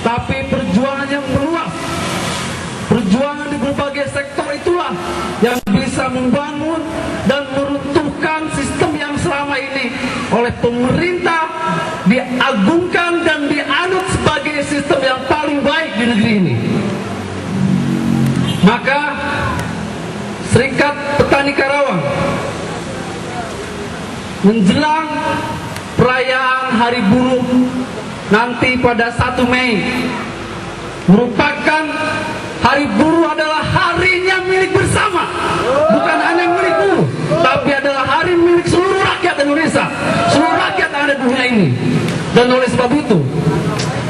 tapi perjuangan yang meluas, perjuangan di berbagai sektor itulah yang bisa membangun dan meruntuhkan sistem yang selama ini oleh pemerintah diagungkan dan dianut sebagai sistem yang paling baik di negeri ini. Maka Serikat Petani Karawang menjelang perayaan Hari Buruh nanti pada 1 Mei merupakan Hari Buruh adalah harinya milik bersama, bukan hanya milik buruh, tapi adalah hari milik seluruh rakyat Indonesia, seluruh rakyat yang ada di dunia ini. Dan oleh sebab itu,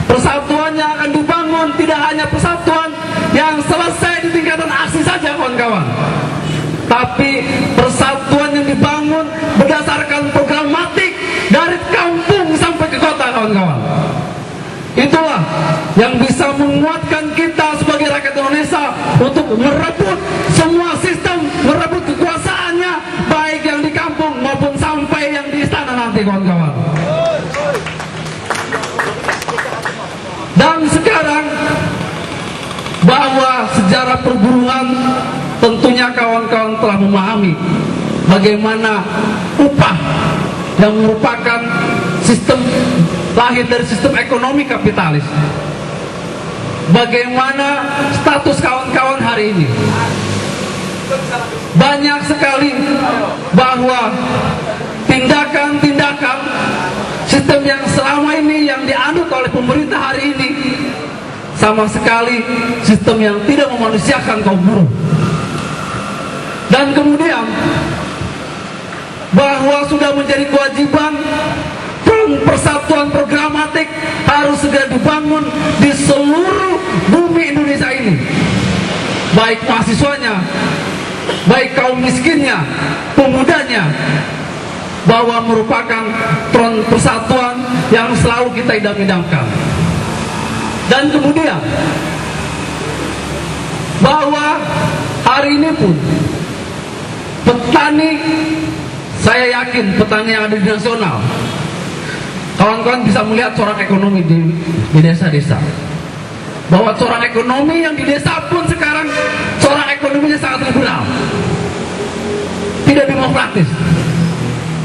persatuannya akan dibangun tidak hanya persatuan yang selesai di tingkatan aksi saja kawan-kawan, tapi persatuan yang dibangun berdasarkan programatik dari kampung sampai ke kota kawan-kawan. Itulah yang bisa menguatkan kita sebagai rakyat Indonesia untuk merebut semua sistem, merebut kekuasaannya, baik yang di kampung maupun sampai yang di istana nanti kawan-kawan. Dan sekarang bahwa sejarah perburuan tentunya kawan-kawan telah memahami bagaimana upah yang merupakan sistem lahir dari sistem ekonomi kapitalis. Bagaimana status kawan-kawan hari ini? Banyak sekali bahwa tindakan-tindakan sistem yang selama ini yang dianut oleh pemerintah hari ini sama sekali sistem yang tidak memanusiakan kaum buruh. Dan kemudian bahwa sudah menjadi kewajiban persatuan programatik harus segera dibangun di seluruh bumi Indonesia ini, baik mahasiswanya, baik kaum miskinnya, pemudanya, bahwa merupakan tron persatuan yang selalu kita idam-idamkan. Dan kemudian bahwa hari ini pun petani, saya yakin petani yang ada di nasional, kawan-kawan bisa melihat corak ekonomi di desa-desa, bahwa corak ekonomi yang di desa pun sekarang corak ekonominya sangat liberal, tidak demokratis.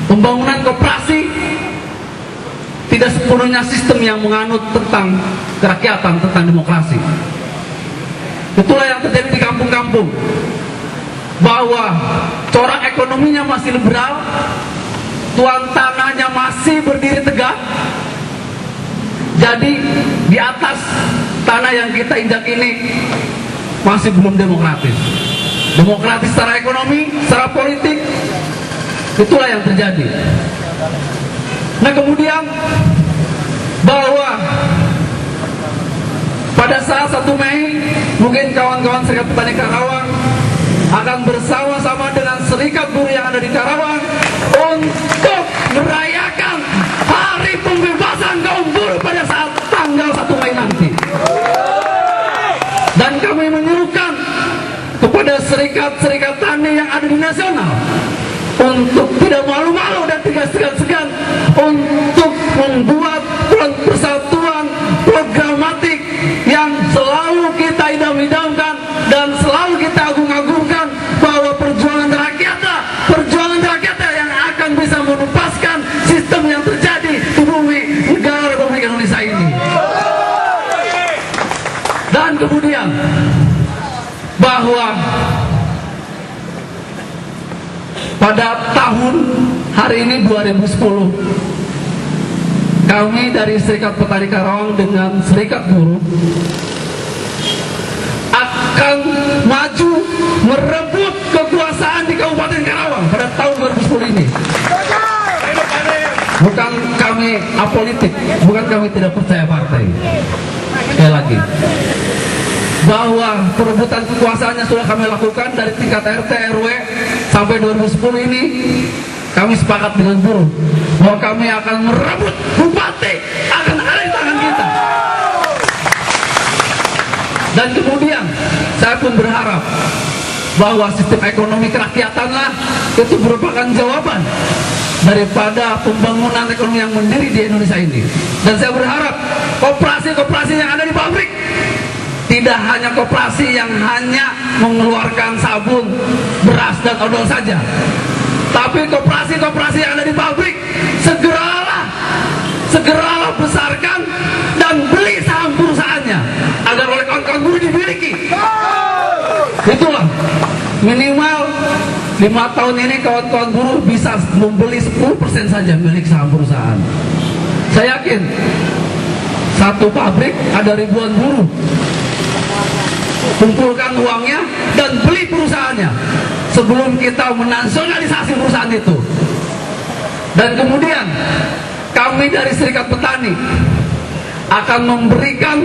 Pembangunan koperasi tidak sepenuhnya sistem yang menganut tentang kerakyatan, tentang demokrasi. Itulah yang terjadi di kampung-kampung, bahwa corak ekonominya masih liberal, tuan tanahnya masih berdiri tegak. Jadi di atas tanah yang kita injak ini masih belum demokratis. Demokratis secara ekonomi, secara politik, itulah yang terjadi. Nah kemudian bahwa pada saat 1 Mei mungkin kawan-kawan Serikat Petani Karawang akan bersama-sama dengan serikat buruh yang ada di Karawang untuk merayakan hari pembebasan kaum buruh pada saat tanggal 1 Mei nanti. Dan kami menyuruhkan kepada serikat-serikat tani yang ada di nasional untuk tidak malu-malu dan tidak segan-segan untuk membuat persatuan programatik yang selalu kita idam-idamkan dan selalu kita agung-agungkan, bahwa perjuangan rakyatnya yang akan bisa menupaskan sistem yang terjadi di bumi negara Republik Indonesia ini. Dan kemudian bahwa pada tahun hari ini 2010 kami dari Serikat Petani Karawang dengan Serikat Buruh akan maju merebut kekuasaan di Kabupaten Karawang pada tahun 2010 ini. Bukan kami apolitik, bukan kami tidak percaya partai. Sekali lagi, bahwa perebutan kekuasaannya sudah kami lakukan dari tingkat RT, RW sampai 2010 ini. Kami sepakat dengan buruh bahwa kami akan merebut bupati, akan ada di tangan kita. Dan kemudian saya pun berharap bahwa sistem ekonomi kerakyatanlah itu merupakan jawaban daripada pembangunan ekonomi yang mandiri di Indonesia ini. Dan saya berharap koperasi-koperasi yang ada di pabrik tidak hanya koperasi yang hanya mengeluarkan sabun, beras, dan odol saja, tapi koperasi-koperasi yang ada di pabrik segeralah besarkan dan beli saham perusahaannya agar oleh kawan-kawan buruh dimiliki. Itulah minimal 5 tahun ini kawan-kawan buruh bisa membeli 10% saja milik saham perusahaan. Saya yakin satu pabrik ada ribuan buruh, kumpulkan uangnya dan beli perusahaannya sebelum kita menasionalisasi perusahaan itu. Dan kemudian kami dari Serikat Petani akan memberikan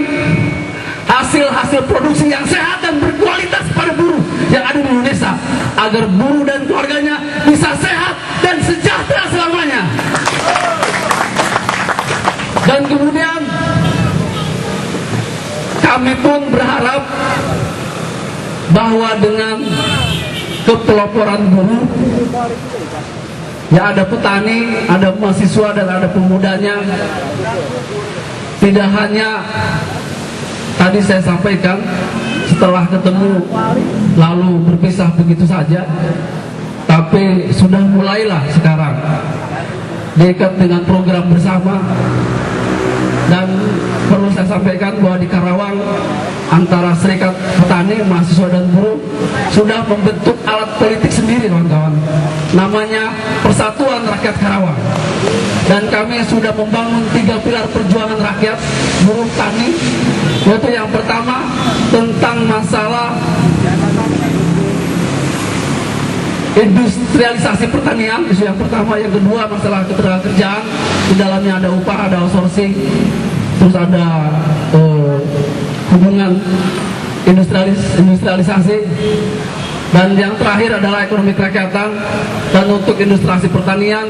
hasil-hasil produksi yang sehat dan berkualitas pada buruh yang ada di Indonesia, agar buruh dan keluarganya bisa sehat dan sejahtera selamanya. Dan kemudian kami pun berharap bahwa dengan kepeloporan buruh, ya ada petani, ada mahasiswa, dan ada pemudanya, tidak hanya tadi saya sampaikan setelah ketemu lalu berpisah begitu saja, tapi sudah mulailah sekarang diikat dengan program bersama. Dan perlu saya sampaikan bahwa di Karawang antara Serikat Petani, mahasiswa, dan buruh sudah membentuk alat politik sendiri, kawan-kawan, namanya Persatuan Rakyat Karawang. Dan kami sudah membangun 3 pilar perjuangan rakyat buruh tani, yaitu yang pertama tentang masalah industrialisasi pertanian, isu yang pertama. Yang kedua masalah ketenagakerjaan, di dalamnya ada upah, ada outsourcing, terus ada hubungan industrialisasi, dan yang terakhir adalah ekonomi kerakyatan. Dan untuk industrialisasi pertanian,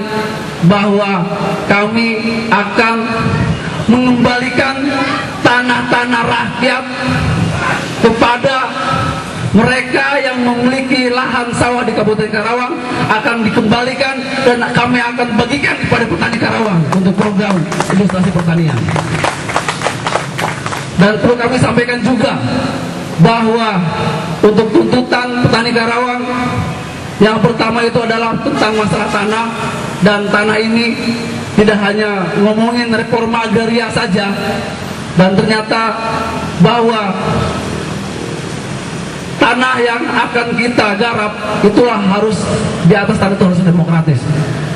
bahwa kami akan mengembalikan tanah-tanah rakyat kepada mereka yang memiliki lahan sawah di Kabupaten Karawang, akan dikembalikan dan kami akan bagikan kepada petani Karawang untuk program industrialisasi pertanian. Dan perlu kami sampaikan juga bahwa untuk tuntutan petani Karawang, yang pertama itu adalah tentang masalah tanah. Dan tanah ini tidak hanya ngomongin reforma agraria saja, dan ternyata bahwa tanah yang akan kita garap itulah harus di atas tanah itu harus demokratis,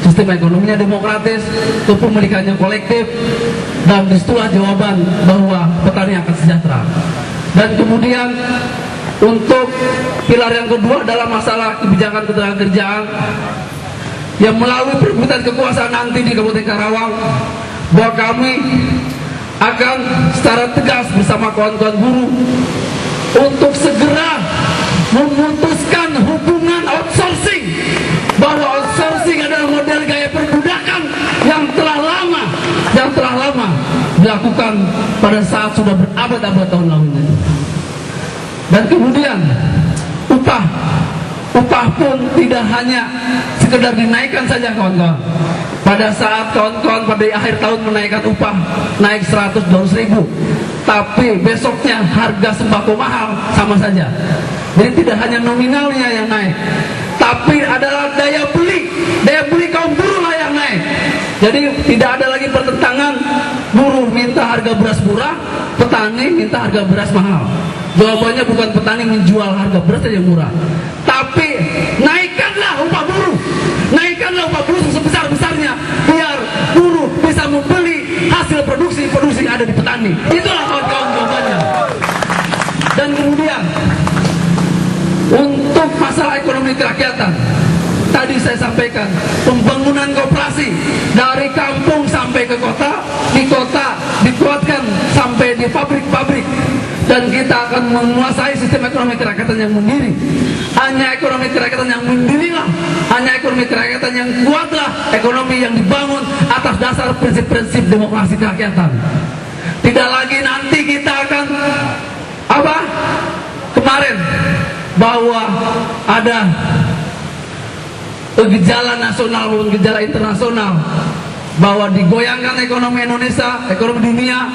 sistem ekonominya demokratis, kepemilikannya kolektif, dan disitulah jawaban bahwa petani akan sejahtera. Dan kemudian untuk pilar yang kedua adalah masalah kebijakan ketenagakerjaan, yang melalui perebutan kekuasaan nanti di Kabupaten Karawang, bahwa kami akan secara tegas bersama kawan-kawan buruh untuk segera memutuskan hubungan outsourcing, bahwa outsourcing adalah model gaya perbudakan yang telah lama dilakukan pada saat sudah berabad-abad tahun lalu. Dan kemudian upah pun tidak hanya sekedar dinaikkan saja, kawan-kawan. Pada saat kawan-kawan pada akhir tahun menaikkan upah naik 100-200 ribu, tapi besoknya harga sembako mahal sama saja. Jadi tidak hanya nominalnya yang naik, tapi adalah daya beli kaum buruh lah yang naik. Jadi tidak ada lagi pertentangan buruh minta harga beras murah, petani minta harga beras mahal. Jawabannya bukan petani menjual harga beras yang murah, tapi naikkanlah upah buruh sebesar-besarnya, biar buruh bisa membeli hasil produksi yang ada di petani. Itulah kawan-kawan jawabannya. Dan kemudian untuk masalah ekonomi kerakyatan, tadi saya sampaikan pembangunan koperasi dari kampung sampai ke kota, di kota dikuatkan sampai di pabrik-pabrik, dan kita akan menguasai sistem ekonomi kerakyatan yang mandiri. Hanya ekonomi kerakyatan yang mandirilah, hanya ekonomi kerakyatan yang kuatlah ekonomi yang dibangun atas dasar prinsip-prinsip demokrasi kerakyatan. Tidak lagi nanti kita akan kemarin bahwa ada gejala nasional maupun gejala internasional, bahwa digoyangkan ekonomi Indonesia, ekonomi dunia.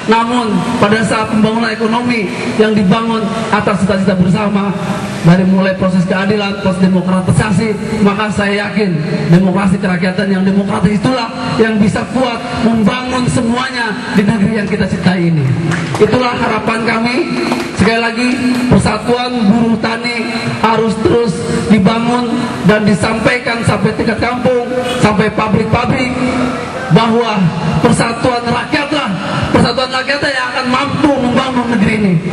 Namun pada saat pembangunan ekonomi yang dibangun atas cita-cita bersama, dari mulai proses keadilan, proses demokratisasi, maka saya yakin demokrasi kerakyatan yang demokratis itulah yang bisa kuat membangun semuanya di negeri yang kita cintai ini. Itulah harapan kami. Sekali lagi, persatuan buruh tani harus terus dibangun dan disampaikan sampai tingkat kampung, sampai pabrik-pabrik, bahwa persatuan rakyatlah yang akan mampu